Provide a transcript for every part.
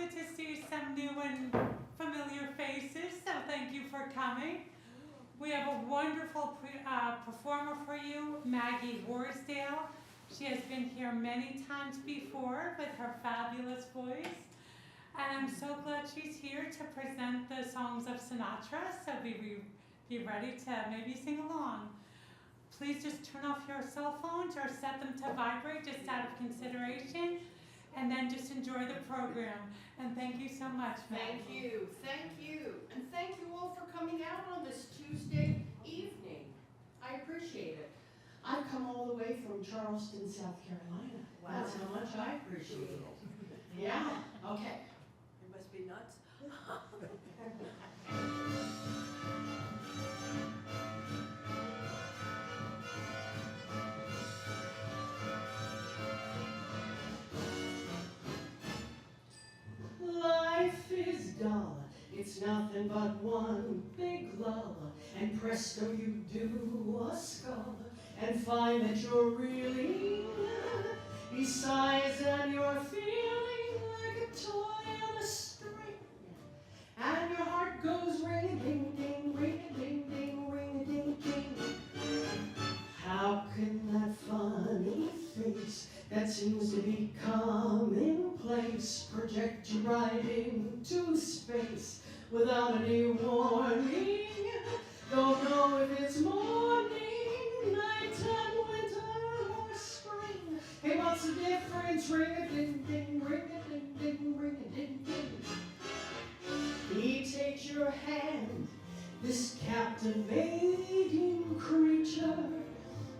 good to see some new and familiar faces, so thank you for coming. We have a wonderful performer for you, Maggie Worsdale. She has been here many times before with her fabulous voice. And I'm so glad she's here to present the songs of Sinatra, so be ready to maybe sing along. Please just turn off your cell phones or set them to vibrate just out of consideration, and then just enjoy the program. And thank you so much, Maggie. Thank you, and thank you all for coming out on this Tuesday evening. I appreciate it. I've come all the way from Charleston, South Carolina. Wow. That's how much I appreciate it. Yeah, okay. It must be nuts. Life is dull, it's nothing but one big lull, and presto you do a skull, and find that you're reeling besides, and you're feeling like a toy on a string, and your heart goes ring-a-ding-ding, ring-a-ding-ding, ring-a-ding-ding. How can that funny face that seems to be commonplace project you right into space without any warning? Don't know if it's morning, nighttime, winter, or spring. Hey, what's the difference? Ring-a-ding-ding, ring-a-ding-ding, ring-a-ding-ding. He takes your hand, this captivating creature,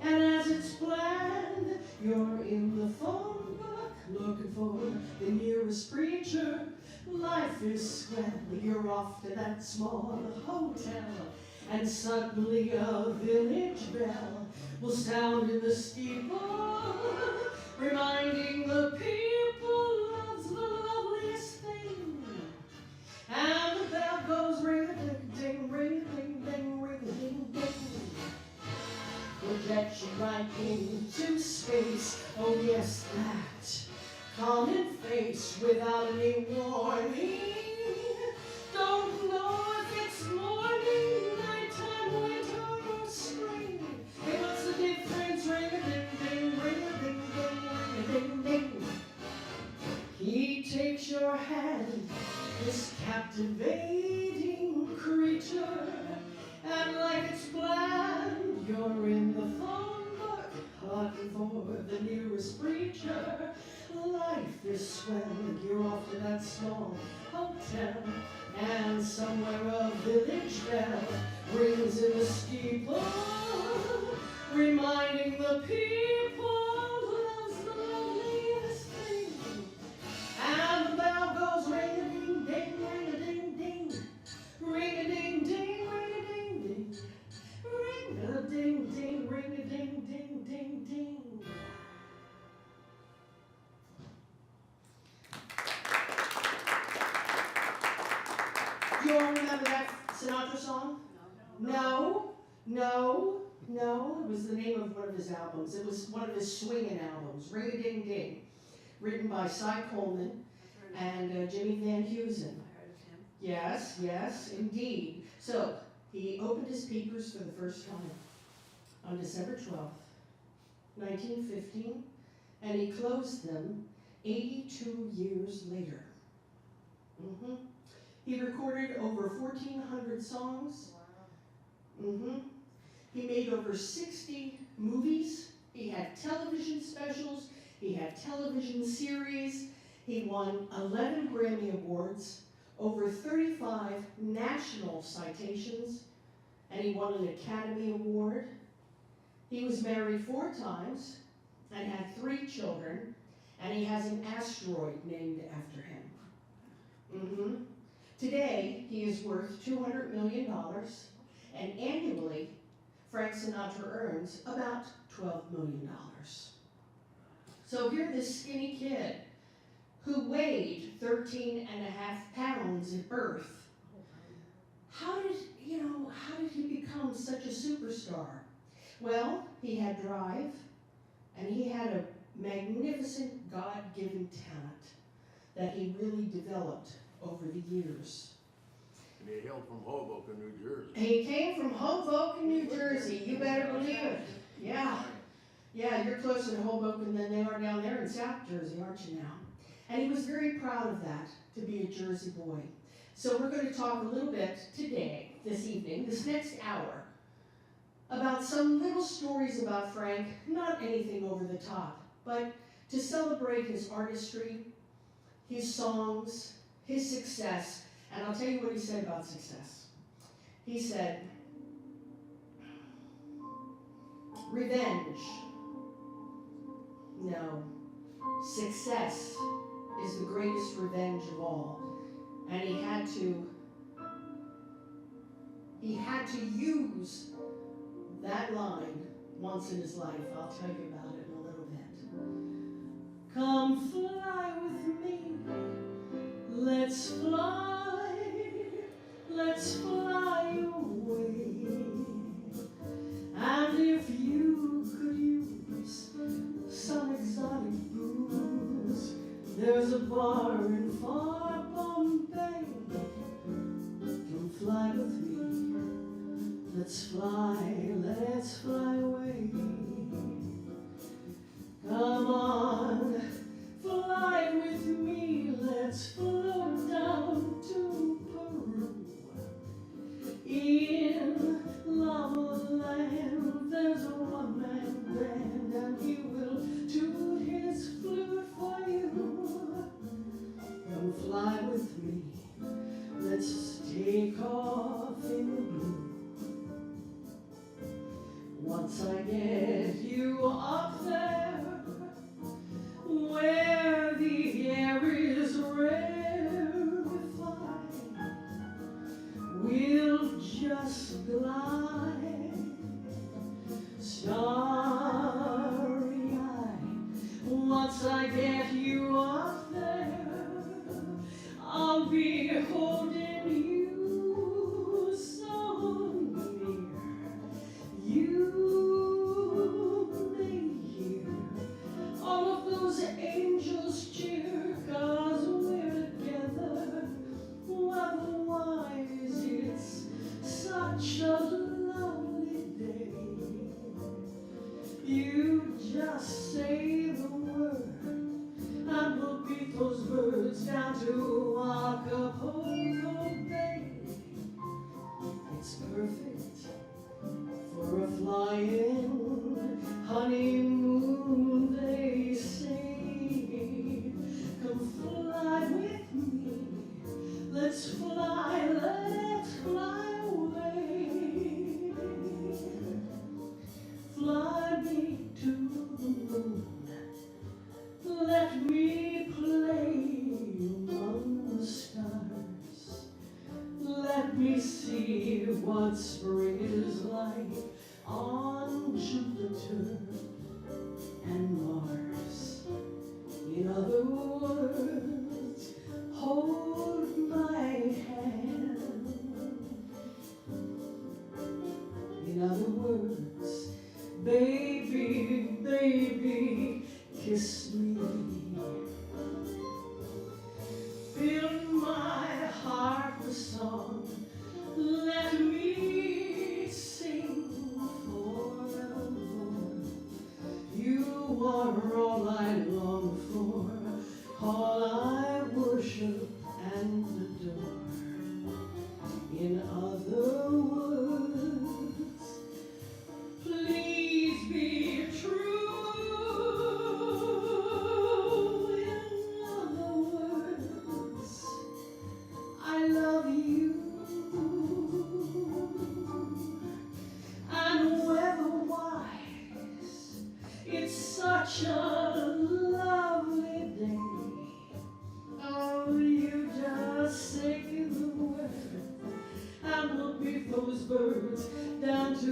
and as it's planned, you're in the phone book looking for the nearest preacher. Life is swell, you're off to that small hotel, and suddenly a village bell will sound in the steeple, reminding the people love's the loveliest thing. And the bell goes ring-a-ding-ding, ring-a-ding-ding, ring-a-ding-ding. Project you right into space, oh yes, that common face without any warning. Don't know if it's morning, nighttime, winter, or spring. Hey, what's the difference? Ring-a-ding-ding, ring-a-ding-ding, ring-a-ding-ding. He takes your hand, this captivating creature, and like it's planned, you're in the phone book, hunting for the nearest preacher. Life is swell, you're off to that small hotel, and somewhere a village bell rings in the steeple, reminding the people love's the loveliest thing. And the bell goes ring-a-ding-ding, ring-a-ding-ding, ring-a-ding-ding, ring-a-ding-ding, ring-a-ding-ding, ring-a-ding-ding-ding-ding. Do you all remember that Sinatra song? No. It was the name of one of his albums. It was one of his swinging albums, Ring-a-Ding-Ding, written by Cy Coleman and Jimmy Van Heusen. I heard of him. Yes, indeed. So, he opened his papers for the first time on December 12th, 1915, and he closed them 82 years later. He recorded over 1,400 songs. Wow. He made over 60 movies. He had television specials. He had television series. He won 11 Grammy Awards, over 35 national citations, and he won an Academy Award. He was married 4 times and had 3 children, and he has an asteroid named after him. Today, he is worth $200 million, and annually, Frank Sinatra earns about $12 million. So here this skinny kid who weighed 13 and a half pounds at birth. How did he become such a superstar? Well, he had drive, and he had a magnificent God-given talent. that he really developed over the years. And he hailed from Hoboken, New Jersey. He came from Hoboken, New Jersey. You better believe it. Yeah. Yeah, you're closer to Hoboken than they are down there in South Jersey, aren't you now? And he was very proud of that, to be a Jersey boy. So we're going to talk a little bit today, this evening, this next hour, about some little stories about Frank, not anything over the top, but to celebrate his artistry, his songs, his success. And I'll tell you what he said about success. He said, revenge. No, success is the greatest revenge of all. And he had to use that line once in his life. I'll tell you about it in a little bit. Come fly with me, let's fly away. And if you could use some exotic booze, there's a bar in far Bombay. Come fly with me, let's fly away. Come on, fly with me, let's float down to Peru. In Lava Land, there's a one-man band, and he will toot his flute for you. Come fly with me, let's take off in the blue. Once I get you up there, where the air is rarefied, we'll just glide, starry-eyed. Once I get you up there, I'll be holding you so near. You may hear all of those angels cheer, 'cause we're together. Otherwise it's such a lovely day. You just say the word, and we'll beat those birds down to Acapulco Bay. It's perfect for a flying honeymoon, they say. Come fly with me, let's fly away. Fly me to the moon, let me play among the stars. Let me see what spring is like on Jupiter and Mars. In other words, hold my hand. In other words, baby, baby, kiss me. Fill my heart with song, let me sing forevermore. You are all I long for, all I worship and adore. In other words, please be true. In other words, I love you. And weather-wise, it's such a lovely day. Oh, you just say the word, and we'll beat those birds down to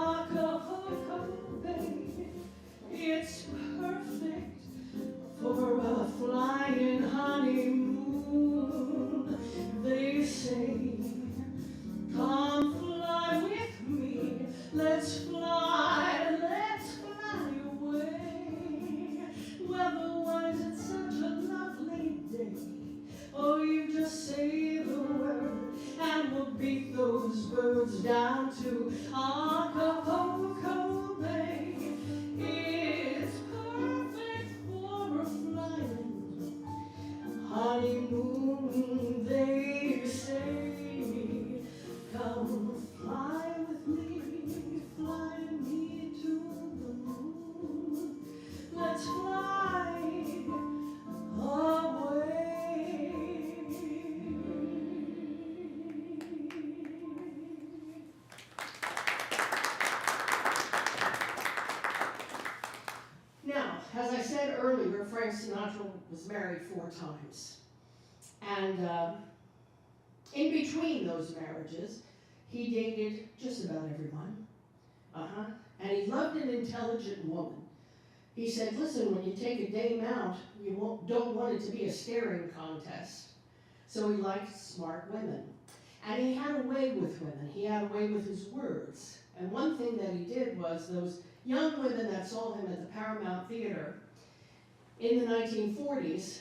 Acapulco Bay. It's perfect for a flying honeymoon, they say. Come fly with me, let's fly away. Weather-wise, it's such a lovely day. birds down to Acapulco Bay. It's perfect for a flying honeymoon, they say. Come fly with me, fly me to the moon. Let's fly away. Now, as I said earlier, Frank Sinatra was married 4 times. And in between those marriages, he dated just about everyone. And he loved an intelligent woman. He said, listen, when you take a dame out, you don't want it to be a staring contest. So he liked smart women. And he had a way with women. He had a way with his words. And one thing that he did was those young women that saw him at the Paramount Theater in the 1940s,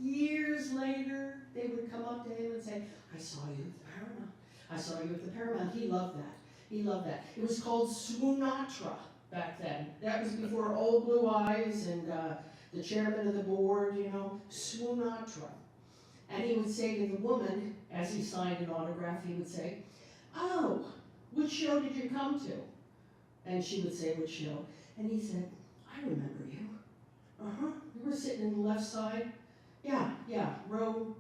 years later, they would come up to him and say, I saw you at the Paramount. I saw you at the Paramount. He loved that. He loved that. It was called Swoonatra back then. That was before Old Blue Eyes and the chairman of the board, you know, Swoonatra. And he would say to the woman, as he signed an autograph, he would say, oh, which show did you come to? And she would say, which show? And he said, I remember you. You were sitting in the left side. Yeah, row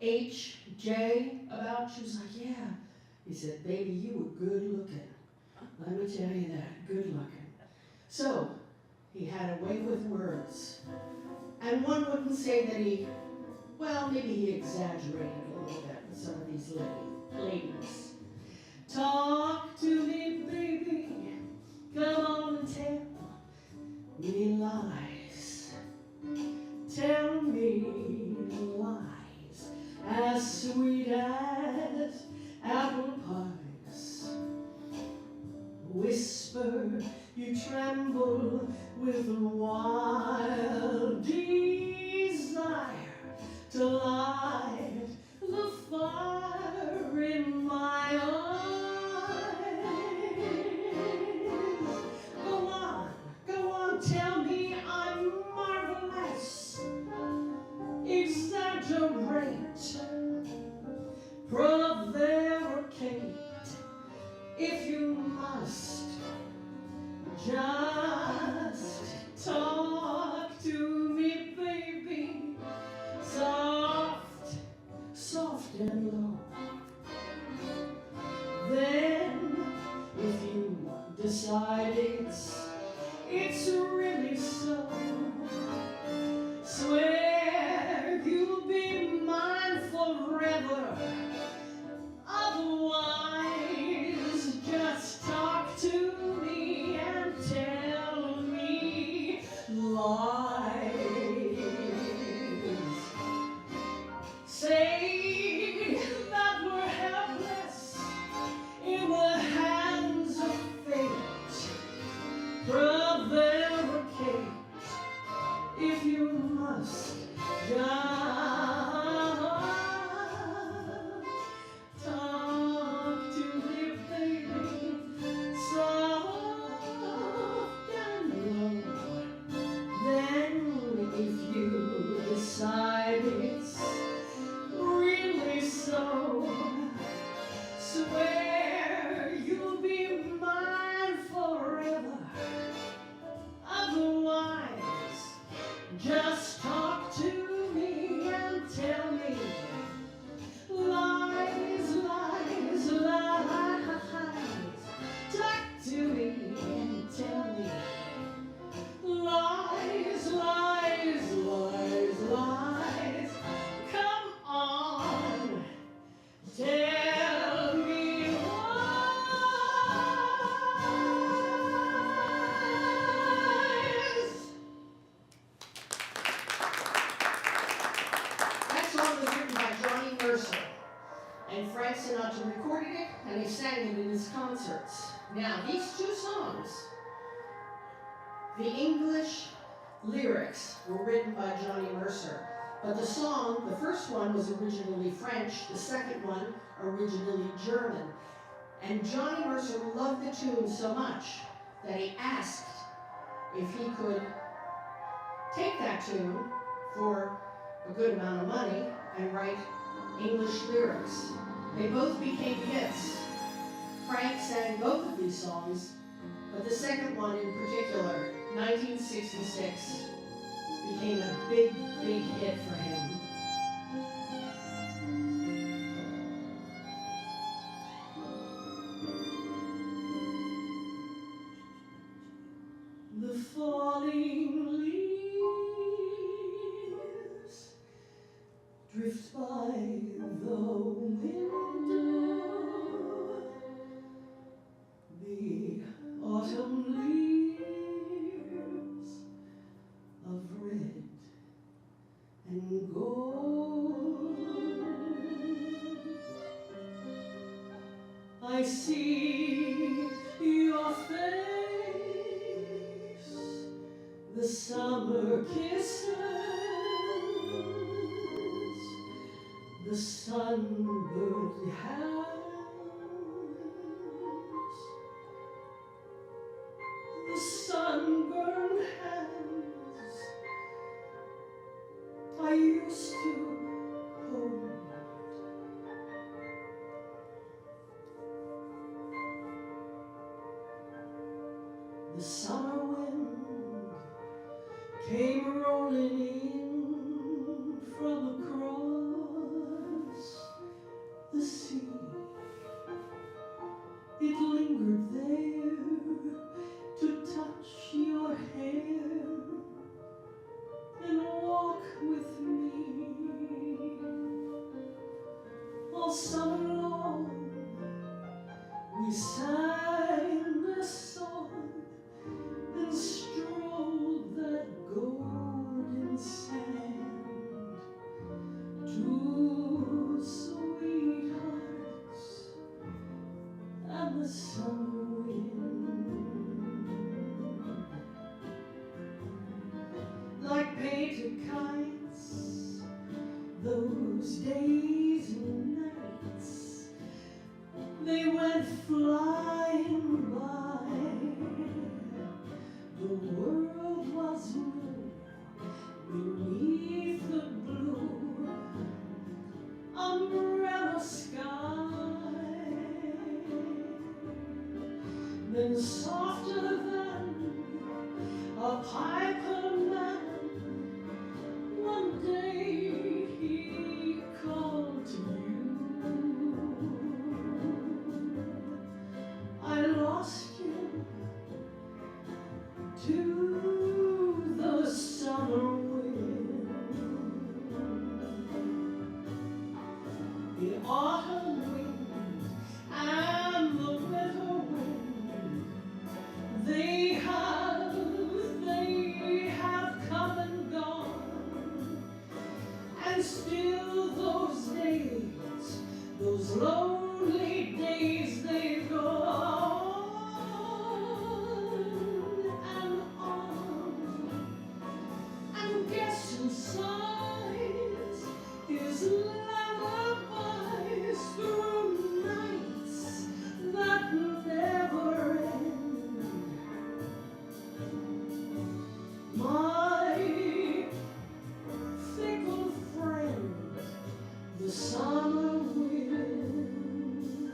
H, J, about. She was like, yeah. He said, baby, you were good looking. Let me tell you that, good looking. So, he had a way with words. And one wouldn't say that maybe he exaggerated a little bit with some of these ladies. Talk to me, baby, come on and tell me lies. Tell me lies as sweet as apple pies. Whisper, you tremble with a wild desire to light the fire in my eyes. Go on, tell me I'm marvelous. Exaggerate, prevaricate, if you must. Just talk to me, baby, soft and low. Then, if you decide it's really so, swear you'll be mine forever. Otherwise, just talk to me and tell me lies. Say that we're helpless in the hands of fate. Prevaricate, if you must. Talk to me, baby, soft and low. Then, if you decide it's really so, swear you'll be mine forever. Otherwise, just talk to me and tell me lies, lies, lies. Talk to me and tell me lies, lies, lies, lies. Come on, tell me lies. That song was written by Johnny Mercer, and Frank Sinatra recorded it, and he sang it in his concerts. Now, these 2 songs, the English lyrics were written by Johnny Mercer, but the song, the first one was originally French, the second one originally German. And Johnny Mercer loved the tune so much that he asked if he could take that tune for a good amount of money and write English lyrics. They both became hits. Frank sang both of these songs, but the second one in particular, 1966, became a big, big hit for him. The falling leaves drift by the window. The autumn leaves of red and gold. I see your face, the summer kisses, the sunburned hands, the sunburned hands I used to hold. The summer wind came rolling in from across the sea. It lingered there to touch your hair and walk with me. All summer long we sang a song and strolled that golden sand. Two sweethearts and the summer wind, like painted kites, those days and nights, they went flying by. The world was new beneath the blue umbrella sky. Then softer than a piper man, one day he called to you. I lost you to the summer wind. The autumn wind and the winter wind, they have come and gone, and still those days, those lonely days, they've gone and on. And guess who sighs his lullabies through nights that never end? My fickle friend, the summer wind.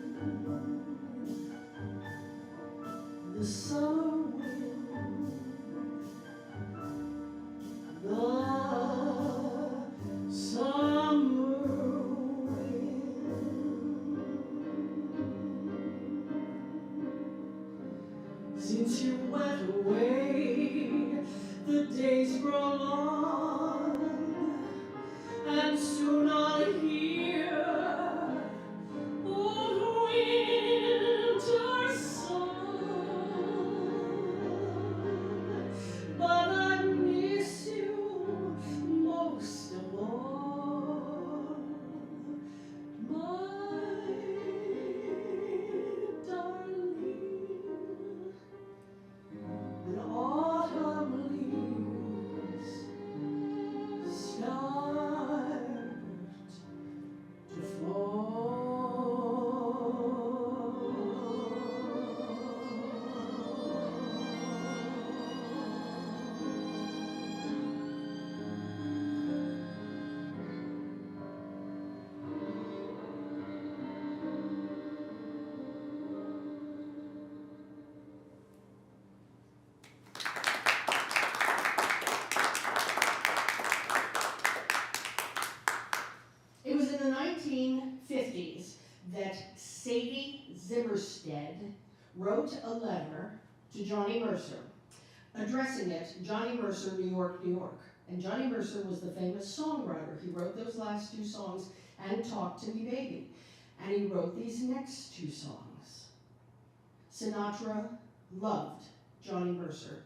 Eversted wrote a letter to Johnny Mercer, addressing it, Johnny Mercer, New York, New York. And Johnny Mercer was the famous songwriter. He wrote those last two songs and Talk to Me Baby. And he wrote these next two songs. Sinatra loved Johnny Mercer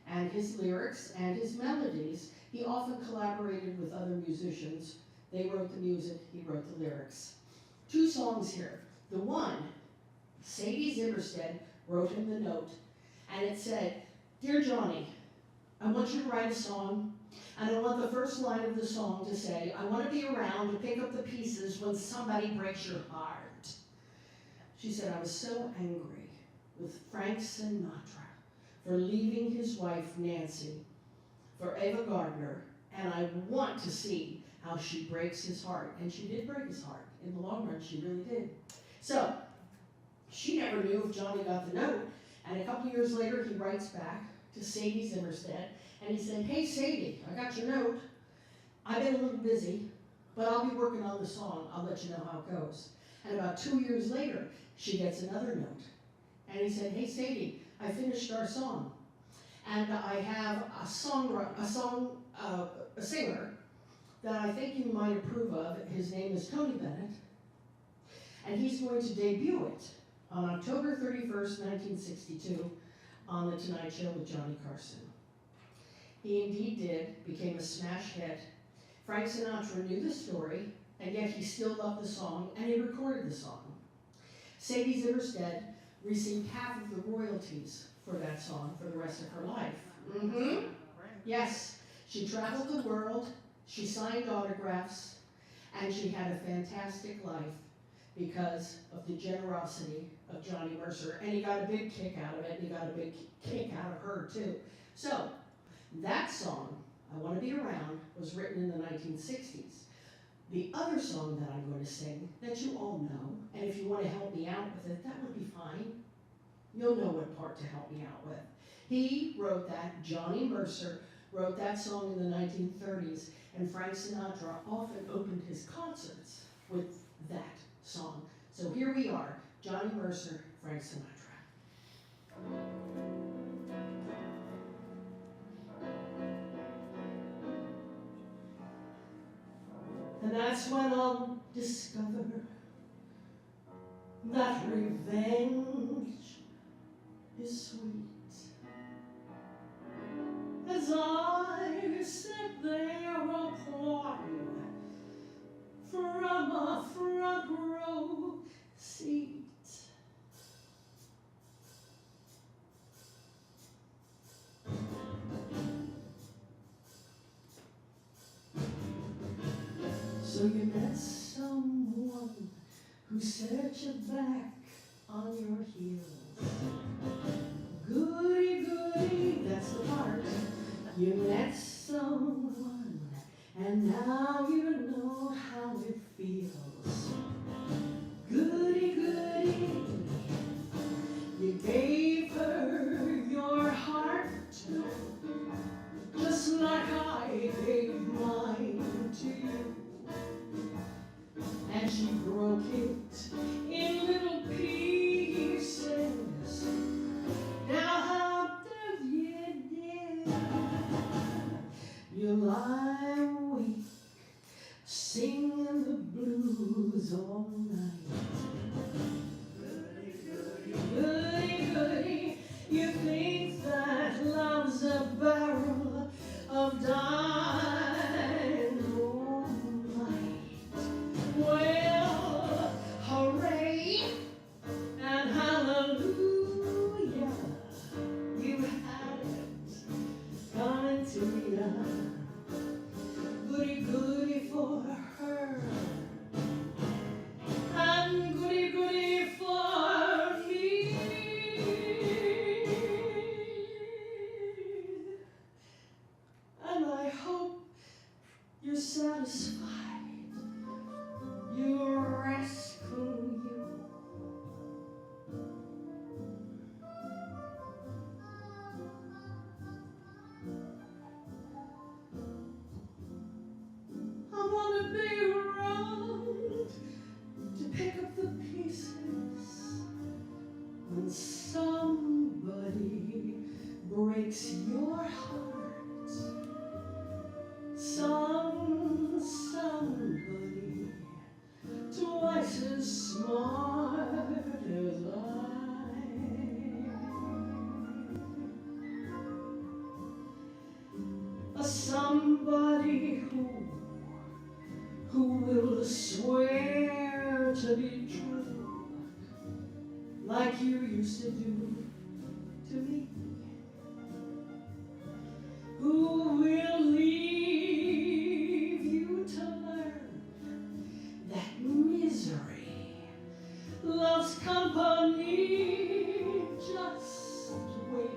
and his lyrics and his melodies. He often collaborated with other musicians. They wrote the music, he wrote the lyrics. Two songs here. The one, Sadie Zimmerstead wrote him the note, and it said, "Dear Johnny, I want you to write a song, and I want the first line of the song to say, I want to be around to pick up the pieces when somebody breaks your heart." She said, "I was so angry with Frank Sinatra for leaving his wife, Nancy, for Ava Gardner, and I want to see how she breaks his heart." And she did break his heart. In the long run, she really did. So, she never knew if Johnny got the note, and a couple years later, he writes back to Sadie Zimmerstead, and he said, "Hey Sadie, I got your note. I've been a little busy, but I'll be working on the song. I'll let you know how it goes." And about 2 years later, she gets another note. And he said, "Hey Sadie, I finished our song. And I have a singer that I think you might approve of. His name is Tony Bennett. And he's going to debut it on October 31st, 1962, on The Tonight Show with Johnny Carson." He indeed did, became a smash hit. Frank Sinatra knew the story, and yet he still loved the song, and he recorded the song. Sadie Zimmerstead received half of the royalties for that song for the rest of her life. Yes, she traveled the world, she signed autographs, and she had a fantastic life because of the generosity of Johnny Mercer. And he got a big kick out of it, and he got a big kick out of her too. So, that song, I Want to Be Around, was written in the 1960s. The other song that I'm going to sing, that you all know, and if you want to help me out with it, that would be fine. You'll know what part to help me out with. He wrote that, Johnny Mercer wrote that song in the 1930s, and Frank Sinatra often opened his concerts with that song. So here we are, Johnny Mercer, Frank Sinatra. And that's when I'll discover that revenge is sweet. As I sit there applauding from a front row seat. So you met someone who set you back on your heels. Goody, goody, that's the part. You met someone, and now you know how it feels. Goody, goody, you gave her your heart, just like I gave mine to you. And she broke it in little pieces. Now how did you dare? You lie awake, singing the blues all night. Goody, goody, you think that love's a barrel of dynamite. Well, hooray and hallelujah, you had it coming to ya. Goody, goody for her, and goody, goody for me. And I hope you're satisfied. You rascal, you. I want to be around to pick up the pieces somebody who will swear to be true, like you used to do to me, who will leave you to learn that misery loves company. Just wait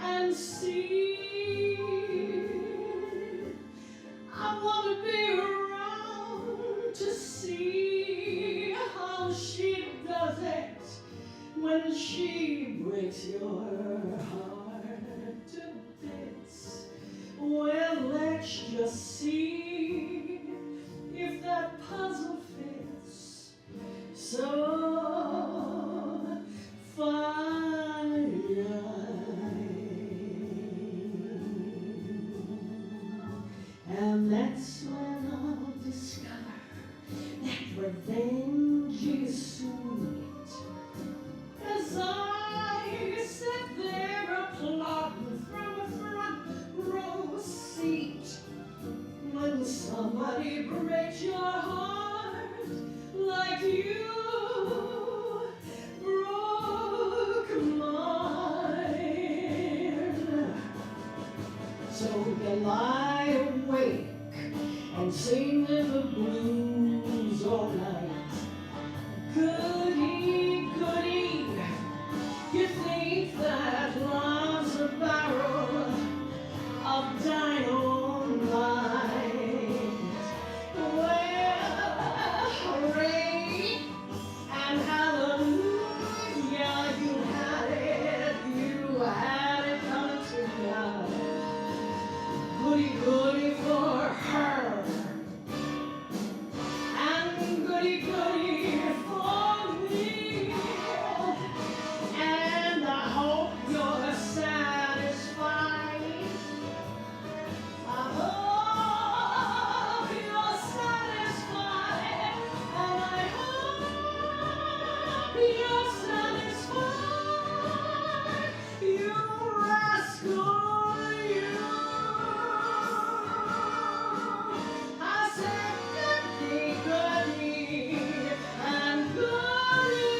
and see. I want to be around to see how she does it when she breaks your heart to bits. Well, let's just see if that puzzle fits. So fine. And that's when I'll discover that revenge is sweet. As I sit there applauding from a front row seat, when somebody breaks your heart like you broke mine. So you lie awake and sing in the blues all night. Goody, goody, you think that love's a barrel of dynamite. Well, hooray and hallelujah, you had it coming to you. Goody, goody for her, and goody, goody for me. And I hope you're satisfied. I hope you're satisfied, and I hope you're satisfied, you rascal, you. I said goody, goody, and goody.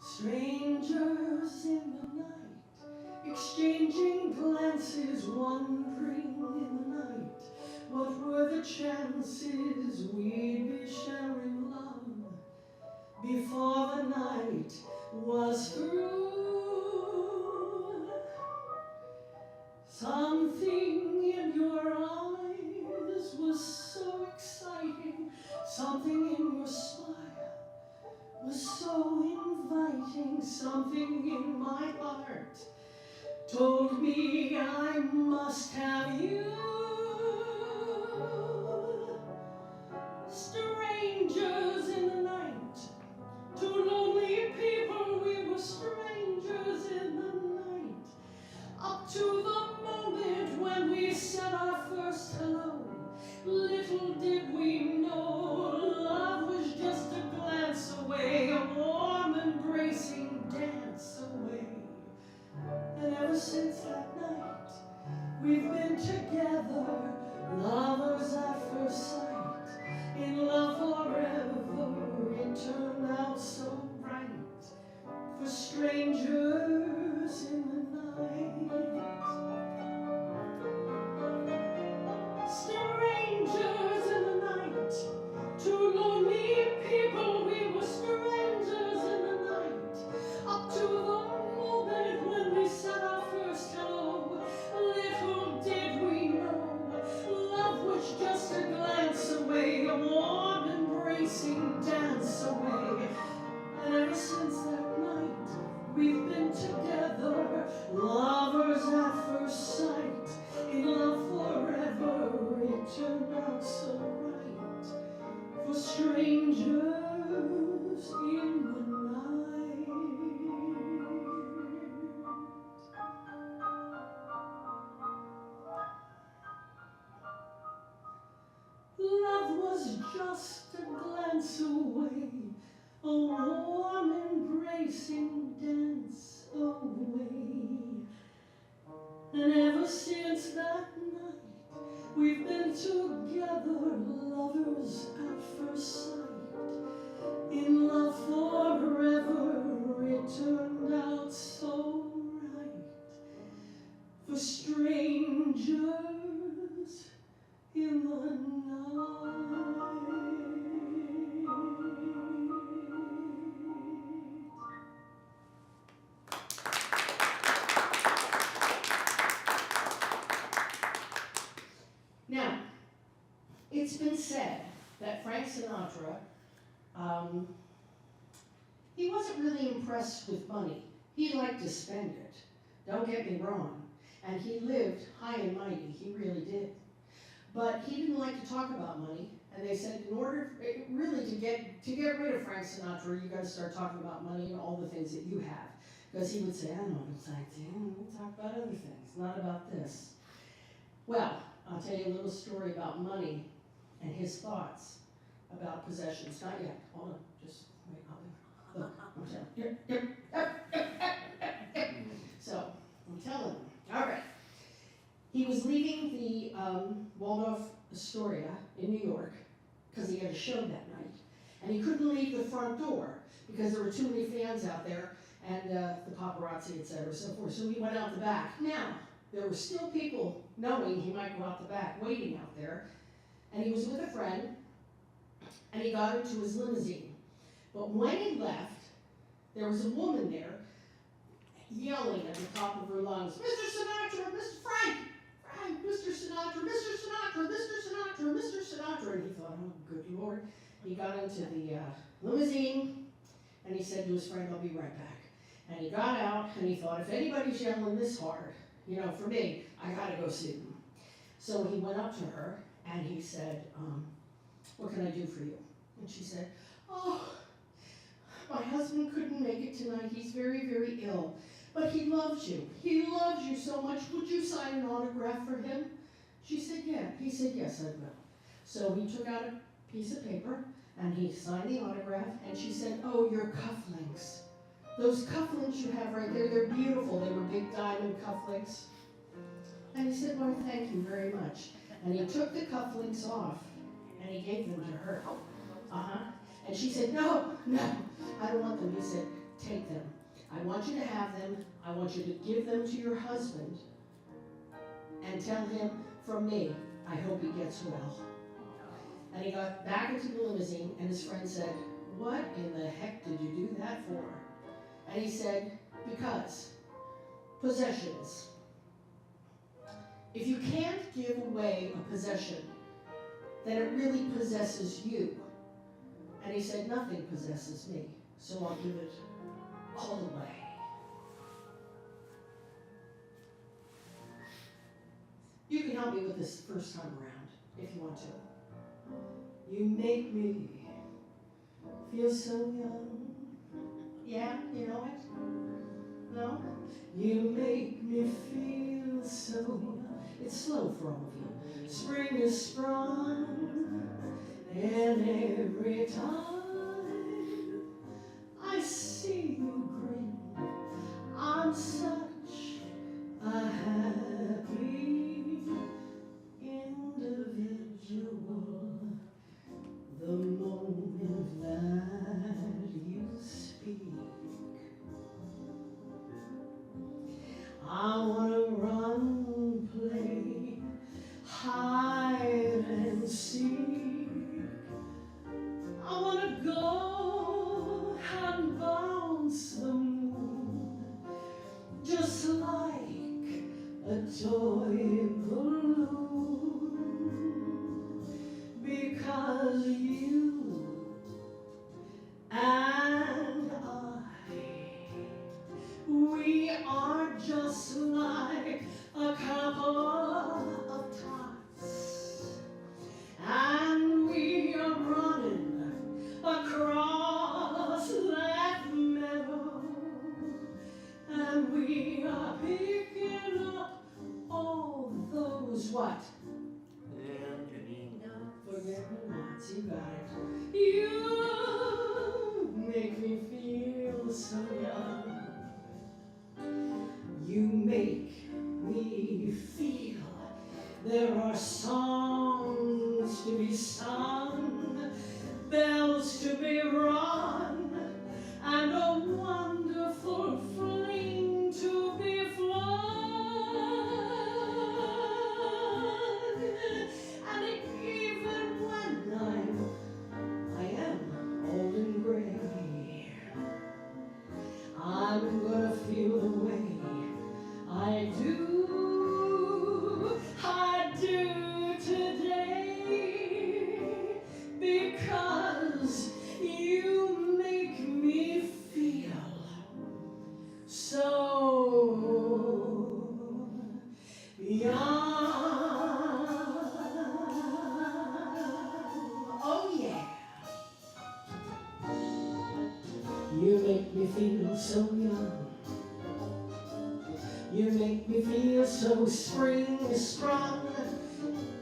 Strangers in the night, exchanging glances, wandering in the night. What were the chances we'd be sharing love before the night was through? Something in your eyes was so exciting, something in your smile was so inviting, something in my heart told me I must have you. Strangers in the night, two lonely people, we were strangers in the night, up to the moment when we said our first hello. Little did we know love was just a glance away, a warm embracing dance away. And ever since that night, we've been together, lovers at first sight, in love forever. It turned out so bright for strangers in the night. Strangers in the night, two lonely people, we were strangers in the night, up to the moment when we said our first hello. Little did we know love was just a glance strangers in the night. Love was just a glance away, a warm embracing dance away. And ever since that night, we've been together, lovers at first sight. In love forever, it turned out so right. For strangers in the night. Now, it's been said that Frank Sinatra, he wasn't really impressed with money. He liked to spend it. Don't get me wrong. And he lived high and mighty. He really did. But he didn't like to talk about money. And they said, in order really to get rid of Frank Sinatra, you got to start talking about money and all the things that you have. Because he would say, I don't know what it's like, we'll talk about other things, not about this. Well, I'll tell you a little story about money and his thoughts about possessions. Not yet. Hold on. Just wait. Look, I'm telling you. So, I'm telling you. All right. He was leaving the Waldorf Astoria in New York because he had a show that night. And he couldn't leave the front door because there were too many fans out there and the paparazzi, et cetera, so forth. So he went out the back. Now, there were still people knowing he might go out the back, waiting out there. And he was with a friend, and he got into his limousine. But when he left, there was a woman there yelling at the top of her lungs, Mr. Sinatra, Mr. Frank, Mr. Sinatra, Mr. Sinatra, Mr. Sinatra, Mr. Sinatra. And he thought, oh, good Lord. He got into the limousine, and he said to his friend, I'll be right back. And he got out, and he thought, if anybody's yelling this hard, for me, I gotta go see them. So he went up to her, and he said, what can I do for you? And she said, oh, my husband couldn't make it tonight. He's very, very ill. But he loves you. He loves you so much. Would you sign an autograph for him? She said, yeah. He said, yes, I will. So he took out a piece of paper, and he signed the autograph, and she said, oh, your cufflinks. Those cufflinks you have right there, they're beautiful. They were big diamond cufflinks. And he said, well, thank you very much. And he took the cufflinks off, and he gave them to her. And she said, no, I don't want them. He said, take them. I want you to have them. I want you to give them to your husband and tell him, from me, I hope he gets well. And he got back into the limousine, and his friend said, what in the heck did you do that for? And he said, because possessions. If you can't give away a possession, then it really possesses you. And he said, nothing possesses me, so I'll give it all away. You can help me with this first time around, if you want to. You make me feel so young. Yeah, you know it? No? You make me feel so young. It's slow for all of you. Spring is sprung, and every time I see you grin, I'm such a happy individual. The moment that you speak, I wanna run, play, hide and seek. I wanna go and bounce the moon, just like a toy balloon, because you and we are just like a couple of tots, and we are running words, you got it. You make me feel so young. You make me feel there are songs to be sung, bells to be rung, and a wonderful fling to be flung. And even when I am old and gray, I'm gonna feel the way I do today, because you make me feel so young. Oh yeah. You make me feel so young. You make me feel so spring-sprung.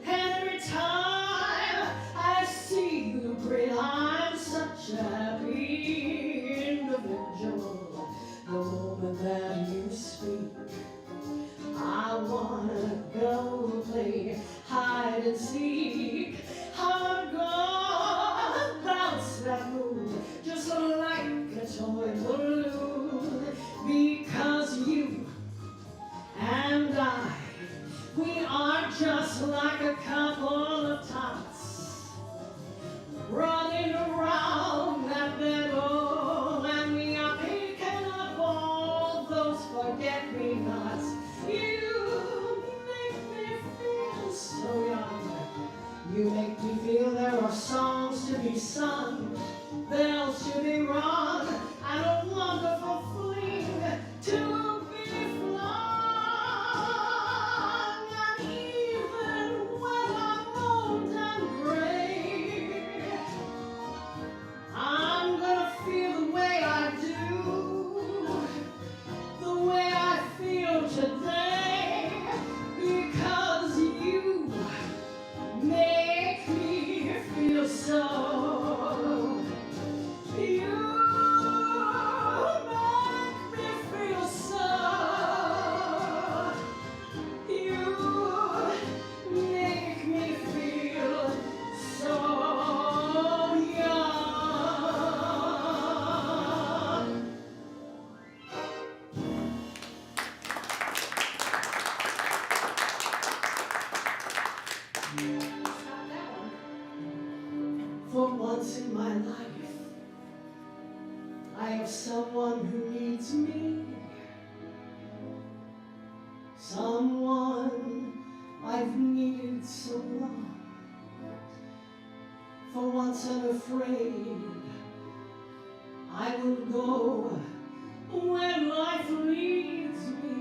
And every time I see you grin, I'm such a happy individual. The moment that you speak, I wanna go play hide and seek. I'm gonna bounce that moon just like a toy balloon, because you and I, we are just like a couple of tots running around that meadow, and we are picking up all those forget-me-nots. You make me feel so young. You make me feel there are songs to be sung, bells to be rung, and a wonderful fling to be flung. And even when I'm old and gray, I'm gonna feel the way I do, the way I feel today, because you make me feel so. You make me feel so. You make me feel so young. For once in my life, I have someone who needs me, someone I've needed so long. For once I'm afraid I will go where life leads me.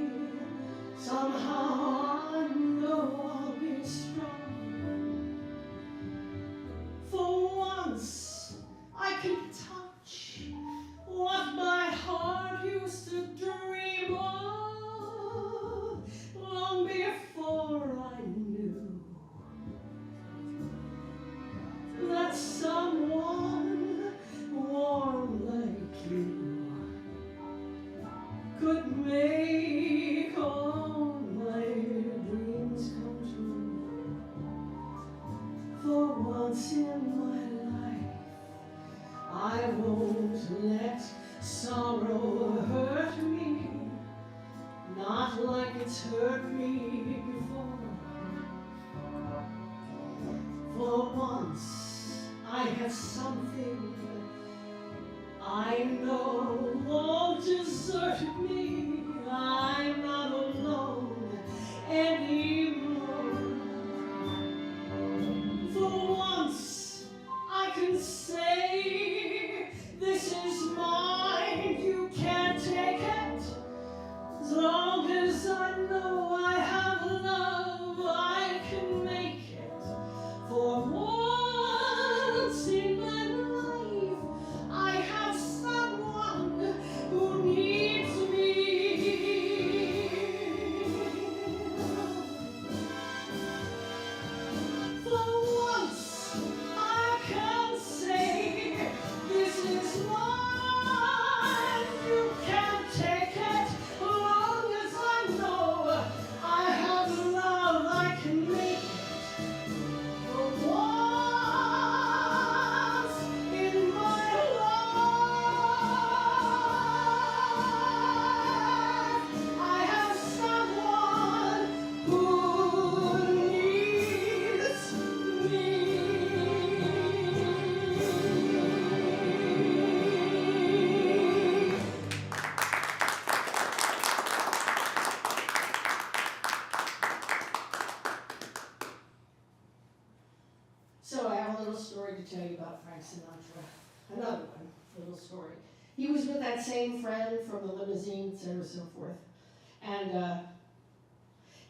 Somehow I know I'll be strong. For once I can touch what my heart used to dream of long before I knew that someone warm like you could make all my dreams come true. For once in my life, I won't let sorrow hurt me, not like it's hurt me before. For once, I have something I know won't desert me. I'm not alone anymore. For once, I can say, this is mine, you can't take it. As long as I know I have love, I can make it. For once in my life, I have someone who needs me have a little story to tell you about Frank Sinatra. Another one, little story. He was with that same friend from the limousine, et cetera, so forth. And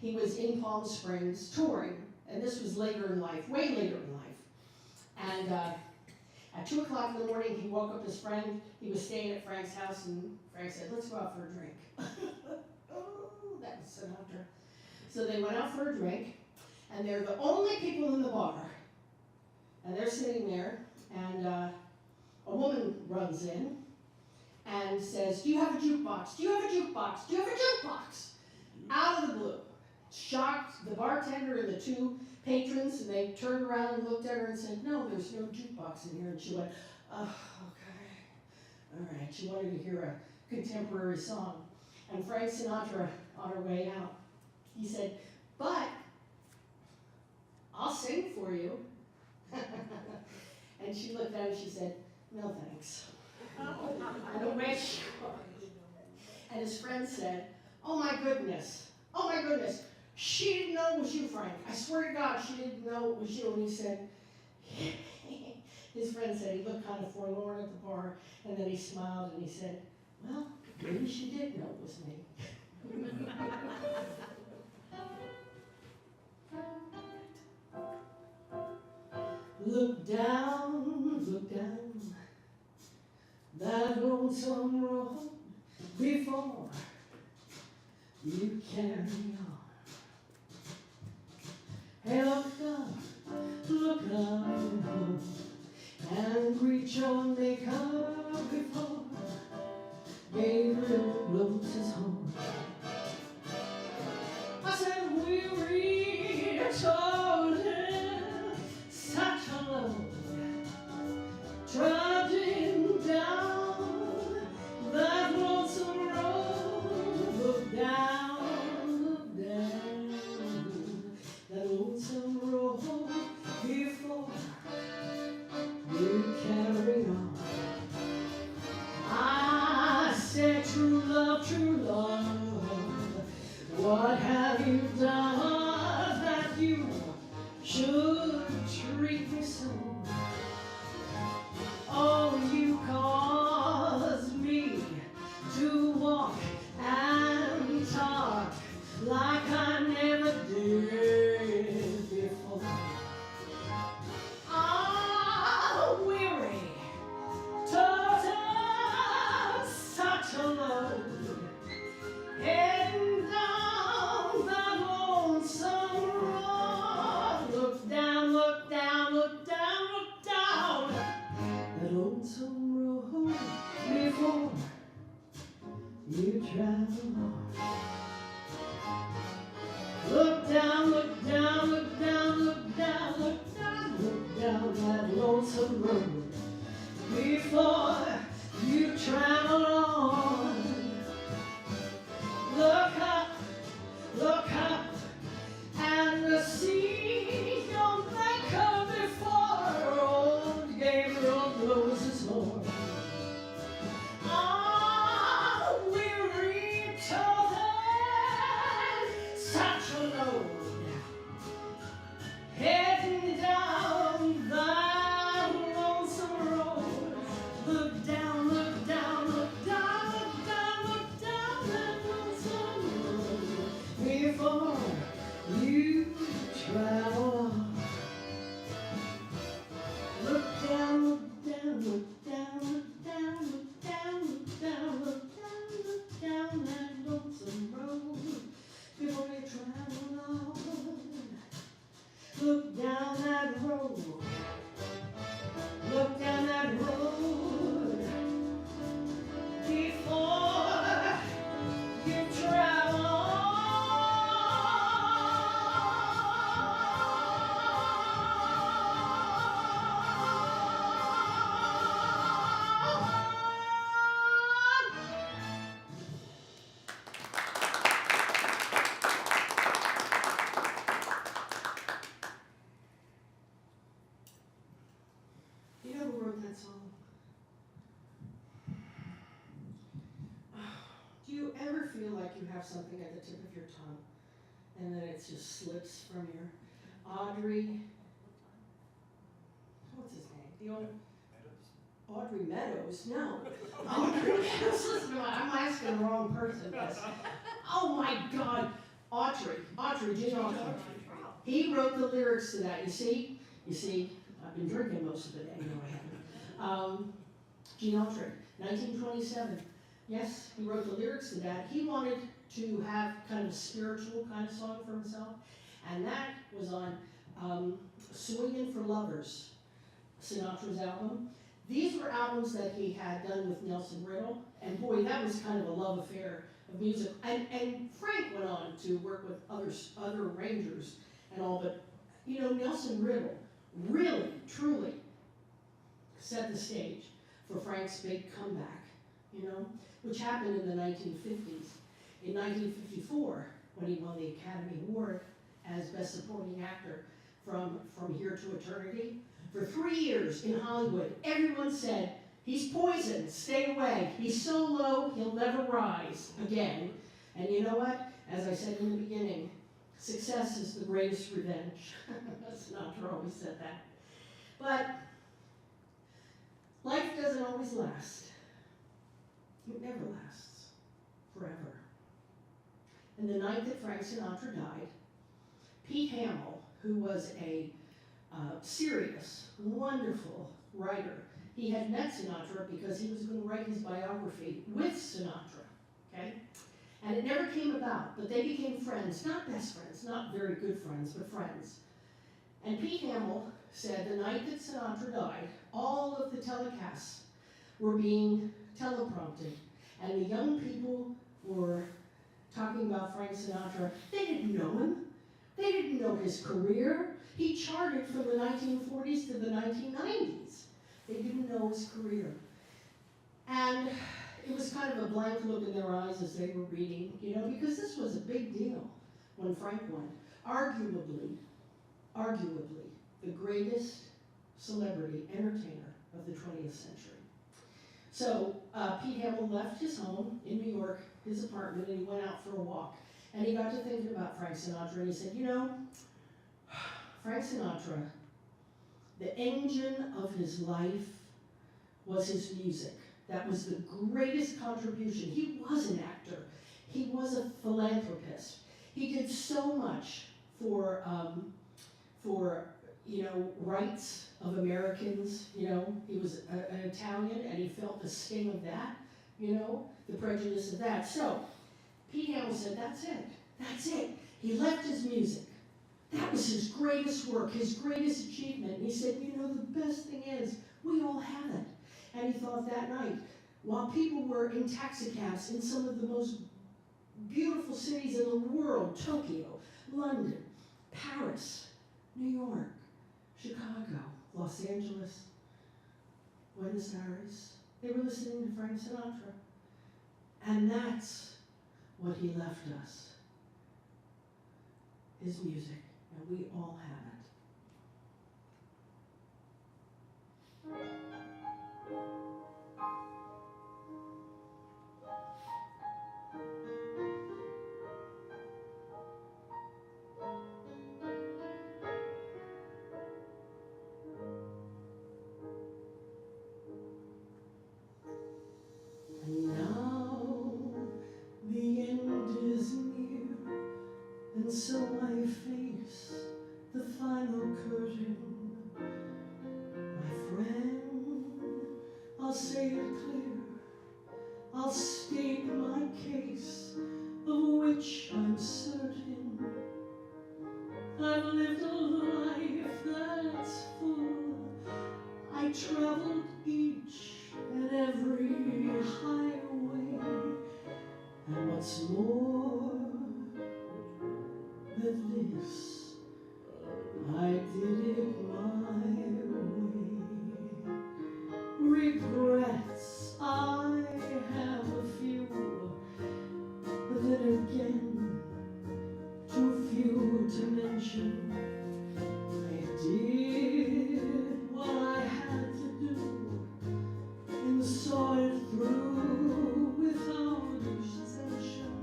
he was in Palm Springs touring, and this was later in life, way later in life. And at 2 o'clock in the morning, he woke up his friend. He was staying at Frank's house, and Frank said, let's go out for a drink. Oh, that was Sinatra. So they went out for a drink, and they're the only people in the bar. And they're sitting there, and a woman runs in and says, do you have a jukebox? Do you have a jukebox? Do you have a jukebox? Out of the blue. Shocked the bartender and the two patrons, and they turned around and looked at her and said, no, there's no jukebox in here. And she went, oh, okay. All right. She wanted to hear a contemporary song. And Frank Sinatra, on her way out, he said, but I'll sing for you. And she looked at him and she said, no thanks. And away she went. And his friend said, oh my goodness, she didn't know it was you, Frank. I swear to God, she didn't know it was you. And he said, his friend said he looked kind of forlorn at the bar, and then he smiled and he said, well, maybe she did know it was me. Look down that lonesome road before you carry on. Hey, look up, and greet your maker before Gabriel blows his horn. I said, weary, told him, such a load, trudging down that lonesome road. Look down that lonesome road before you carry on. I said, true love, what have you done that you should treat me so? Oh, you caused me to walk and talk like I never did before. I'm weary, total, such a load, heading down that lonesome road. Look down, that lonesome road before you travel on. Look down that lonesome road before you travel on. Look up, and see your maker before old Gabriel blows his horn. Ah, weary toil, such a load, heading down that lonesome road. Look down that lonesome road before you travel on. Look down that lonesome road before you travel on. Look down that road. Look down that road before you travel on. You know who wrote that song? Do you ever feel like you have something at the tip of your tongue and then it just slips from your Audrey? The old Audrey Meadows? No. Audrey Meadows, listen to me, I'm asking the wrong person this. Oh my God, Audrey, Gene Autry. He wrote the lyrics to that, you see, I've been drinking most of the day, no I haven't. Gene Autry, 1927. Yes, he wrote the lyrics to that. He wanted to have kind of a spiritual kind of song for himself, and that was on Swingin' for Lovers, Sinatra's album. These were albums that he had done with Nelson Riddle, and boy, that was kind of a love affair of music. And Frank went on to work with other arrangers and all, but you know, Nelson Riddle really, truly set the stage for Frank's big comeback, you know, which happened in the 1950s. In 1954, when he won the Academy Award as Best Supporting Actor from Here to Eternity, for 3 years in Hollywood, everyone said, he's poison, stay away. He's so low, he'll never rise again. And you know what? As I said in the beginning, success is the greatest revenge. Sinatra always said that. But life doesn't always last. It never lasts forever. And the night that Frank Sinatra died, Pete Hamill, who was a serious, wonderful writer, he had met Sinatra because he was going to write his biography with Sinatra, okay? And it never came about, but they became friends, not best friends, not very good friends, but friends. And Pete Hamill said the night that Sinatra died, all of the telecasts were being teleprompted, and the young people were talking about Frank Sinatra. They didn't know him. They didn't know his career. He charted from the 1940s to the 1990s. They didn't know his career. And it was kind of a blank look in their eyes as they were reading, you know, because this was a big deal when Frank won. Arguably, the greatest celebrity entertainer of the 20th century. So Pete Hamill left his home in New York, his apartment, and he went out for a walk. And he got to thinking about Frank Sinatra, and he said, you know, Frank Sinatra, the engine of his life was his music. That was the greatest contribution. He was an actor. He was a philanthropist. He did so much for you know, rights of Americans. You know, he was an Italian, and he felt the sting of that. You know, the prejudice of that. So Pete Hamill said, "That's it. That's it." He left his music. That was his greatest work, his greatest achievement. And he said, "You know, the best thing is we all have it." And he thought that night, while people were in taxicabs in some of the most beautiful cities in the world, Tokyo, London, Paris, New York, Chicago, Los Angeles, Buenos Aires, they were listening to Frank Sinatra. And that's what he left us, his music, and we all have it. And now the end is near, and so I face the final curtain. My friend, I'll say it clear, I'll state my case, of which I'm certain. I've lived a life that's full. I traveled each and every highway, and what's more than this, I did it my way. Regrets, I have a few, but then again, too few to mention. I did what I had to do, and saw it through without extension.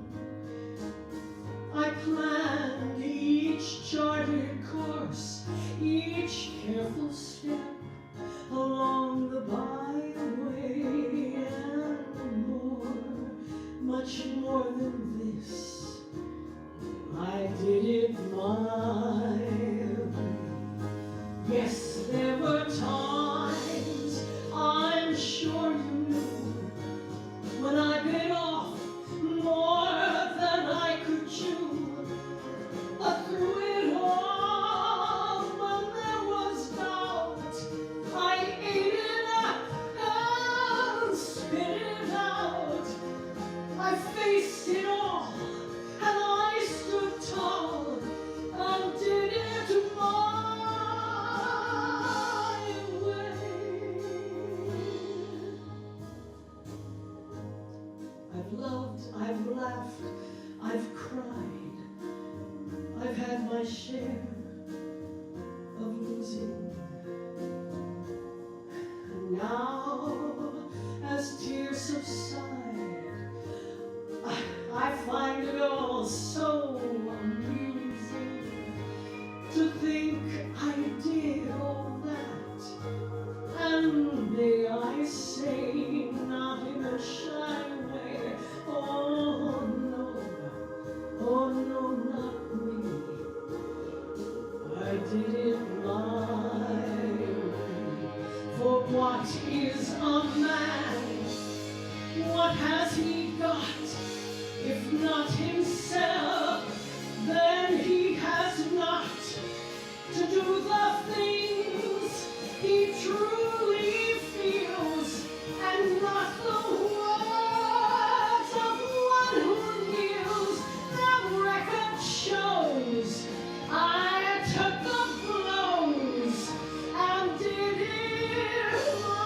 I planned each charted course, each careful step along Now, as tears subside, I find it all so amusing to think I did all that. And may I say, not in a shy way, oh no, not me. I did it my way. For what is a man? What has he got? If not himself, then he has not to do the things he truly feels, and not the words of one who kneels. The record shows I took the blows and did it my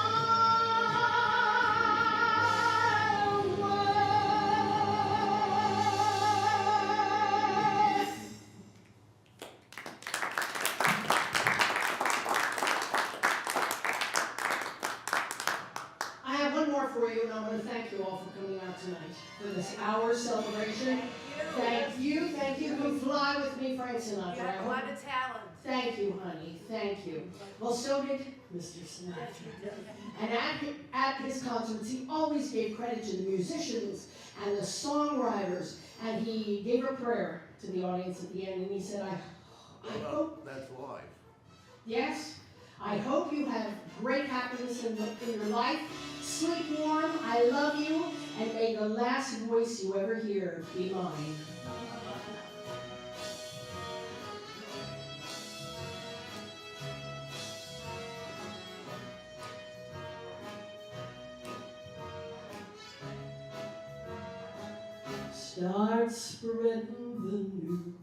way. I have one more for you, and I want to thank you all for coming out tonight for this hour celebration. Thank you. You fly with me, Frank Sinatra. You have a lot of talent. Thank you, honey. Thank you. Well, so did Mr. Sinatra. And at his concerts, he always gave credit to the musicians and the songwriters, and he gave a prayer to the audience at the end, and he said, I hope, That's live. yes, I hope you have great happiness in your life. Sleep warm, I love you, and may the last voice you ever hear be mine. Start spreading the news.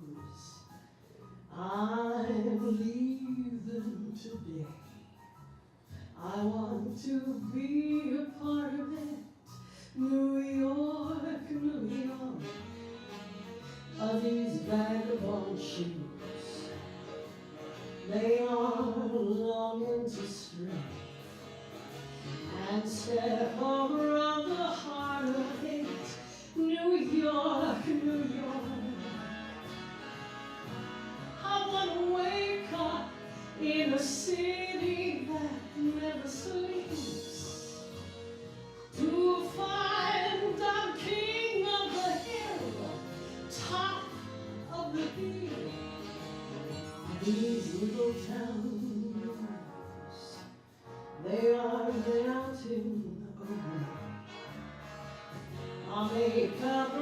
I'm leaving today. I want to be a part of it. New York, New York. Are these vagabond shoes? They are longing to stray and step around the heart of it. New York, New York. I want to wake up in a city that never sleeps, to find I'm king of the hill, top of the hill. These little towns, they are melting away. I'll make up